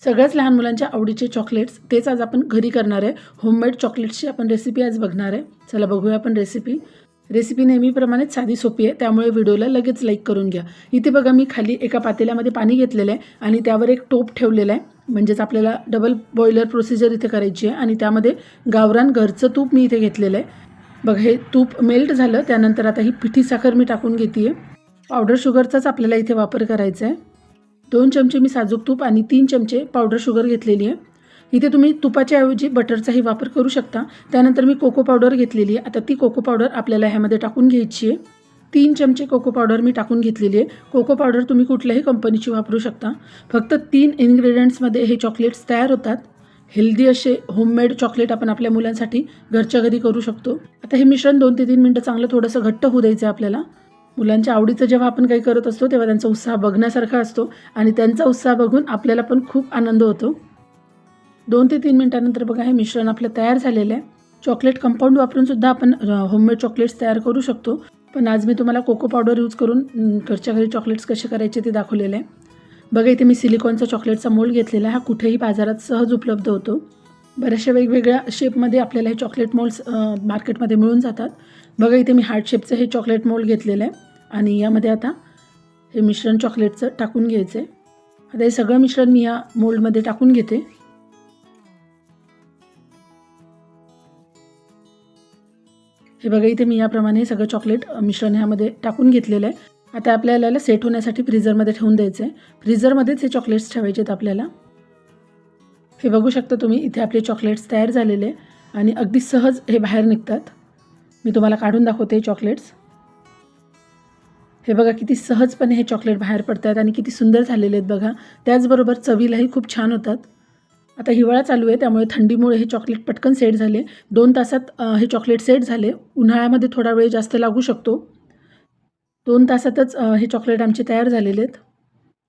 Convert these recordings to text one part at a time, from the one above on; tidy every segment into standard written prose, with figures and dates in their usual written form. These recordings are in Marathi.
सगळ्याच लहान मुलांच्या आवडीचे चॉकलेट्स तेच आज आपण घरी करणार आहे। होममेड चॉकलेट्सची आपण रेसिपी आज बघणार आहे। चला बघूया आपण रेसिपी नेहमीप्रमाणेच साधी सोपी आहे, त्यामुळे व्हिडिओला लगेच लाईक करून घ्या। इथे बघा मी खाली एका पातेल्यामध्ये पाणी घेतलेलं आहे आणि त्यावर एक टोप ठेवलेला आहे, म्हणजेच आपल्याला डबल बॉयलर प्रोसिजर इथे करायची आहे। आणि त्यामध्ये गावरान घरचं तूप मी इथे घेतलेलं आहे। बघा हे तूप मेल्ट झालं, त्यानंतर आता ही पिठी साखर मी टाकून घेते। पावडर शुगरचाच आपल्याला इथे वापर करायचा आहे। 2 चमचे मी साजूक तूप आणि 3 चमचे पावडर शुगर घेतलेली आहे। इथे तुम्ही तुपाच्या ऐवजी बटरचाही वापर करू शकता। त्यानंतर मी कोको पावडर घेतलेली आहे। आता ती कोको पावडर आपल्याला ह्यामध्ये टाकून घ्यायची आहे। 3 चमचे कोको पावडर मी टाकून घेतलेली आहे। कोको पावडर तुम्ही कुठल्याही कंपनीची वापरू शकता। फक्त 3 इन्ग्रेडियंट्समध्ये हे चॉकलेट्स तयार होतात। हेल्दी असे होममेड चॉकलेट आपण आपल्या मुलांसाठी घरच्या घरी करू शकतो। आता हे मिश्रण 2 ते 3 मिनिटं चांगलं थोडंसं घट्ट होऊ द्यायचं आहे आपल्याला। मुलांच्या आवडीचं जेव्हा आपण काही करत असतो तेव्हा त्यांचा उत्साह बघण्यासारखा असतो आणि त्यांचा उत्साह बघून आपल्याला पण खूप आनंद होतो। 2 ते 3 मिनिटांनंतर बघा हे मिश्रण आपलं तयार झालेलं आहे। चॉकलेट कंपाऊंड वापरून सुद्धा आपण होममेड चॉकलेट्स तयार करू शकतो, पण आज मी तुम्हाला कोको पावडर यूज करून घरच्या घरी चॉकलेट्स कसे करायचे ते दाखवलेलं आहे। बघा इथे मी सिलिकॉनचा चॉकलेटचा मोल्ड घेतलेला आहे। हा कुठेही बाजारात सहज उपलब्ध होतो। बऱ्याचशा वेगवेगळ्या शेपमध्ये आपल्याला हे चॉकलेट मोल्ड्स मार्केटमध्ये मिळून जातात। बघा इथे मी हार्ट शेपचं हे चॉकलेट मोल्ड घेतलेलं आहे आणि यामध्ये आता हे मिश्रण चॉकलेटचं टाकून घ्यायचं आहे। आता हे सगळं मिश्रण मी या मोल्डमध्ये टाकून घेते। हे बघा इथे मी याप्रमाणे सगळं चॉकलेट मिश्रण ह्यामध्ये टाकून घेतलेलं आहे। आता आपल्याला सेट होण्यासाठी फ्रीझरमध्ये ठेवून द्यायचं आहे। फ्रीझरमध्येच हे चॉकलेट्स ठेवायचे आहेत आपल्याला। हे बघू शकता तुम्ही इथे आपले चॉकलेट्स तयार झालेले आणि अगदी सहज हे बाहेर निघतात। मी तुम्हाला काढून दाखवते चॉकलेट्स। हे बघा किती सहजपणे हे चॉकलेट बाहेर पडतात आणि किती सुंदर झालेले आहेत बघा। त्याचबरोबर चवीलाही खूप छान होतात। आता हिवाळा चालू आहे, त्यामुळे थंडीमुळे हे चॉकलेट पटकन सेट झाले। 2 तासात हे चॉकलेट सेट झाले। उन्हाळ्यामध्ये थोडा वेळ जास्त लागू शकतो। 2 तासातच हे चॉकलेट आमचे तयार झालेले आहेत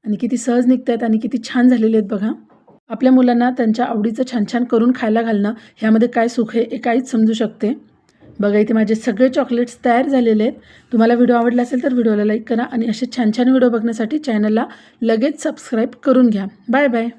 आणि किती सहज निघतात आणि किती छान झालेले आहेत बघा। आपल्या मुलांना त्यांच्या आवडीचं छान छान करून खायला घालणं ह्यामध्ये काय सुख आहे हे काहीच समजू शकते। बघा इथे माझे सगळे चॉकलेट्स तयार झालेले आहेत। तुम्हाला व्हिडिओ आवडला असेल तर व्हिडिओला लाईक करा आणि असे छान छान व्हिडिओ बघण्यासाठी चॅनलला लगेच सबस्क्राईब करून घ्या। Bye bye.